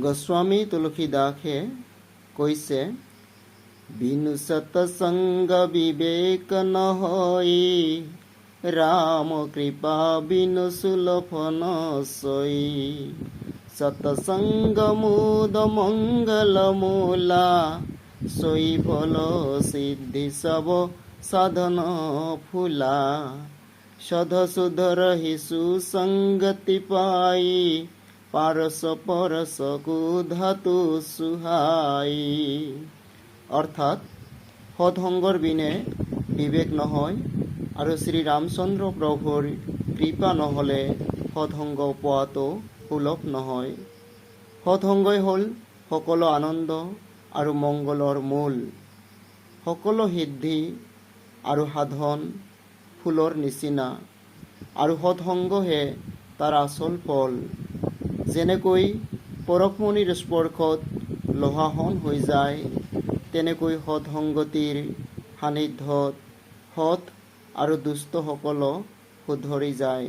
গোস্বামী তুলসীদাসে কৈছে, বিনু সতসঙ্গ বিবেক নহই, রাম কৃপা বিনু সুলফন সই। সতসঙ্গ মুদ মঙ্গল মূলা, সই ফল সিদ্ধি সব সাধন ফুলা। সধ সুধ রহি সুসঙ্গতি পাই, পারস পরস কুধাতু সুহাই। অর্থাৎ সৎসংগৰ বিনে বিবেক নহয় আৰু শ্ৰীৰামচন্দ্ৰ প্ৰভুৰ কৃপা নহ'লে সৎসংগ পোৱাটো সুলভ নহয়। সৎসংগই হ'ল সকলো আনন্দ আৰু মংগলৰ মূল। সকলো সিদ্ধি আৰু সাধন ফুলৰ নিচিনা, আৰু সৎসংগহে তাৰ আচল ফল। যেনেকৈ পৰশমণিৰ স্পৰ্শত লোহাসন হৈ যায়, তেনেকৈ সৎসংগতিৰ সান্নিধ্যত সৎ আৰু দুষ্টসকলো শুধৰি যায়।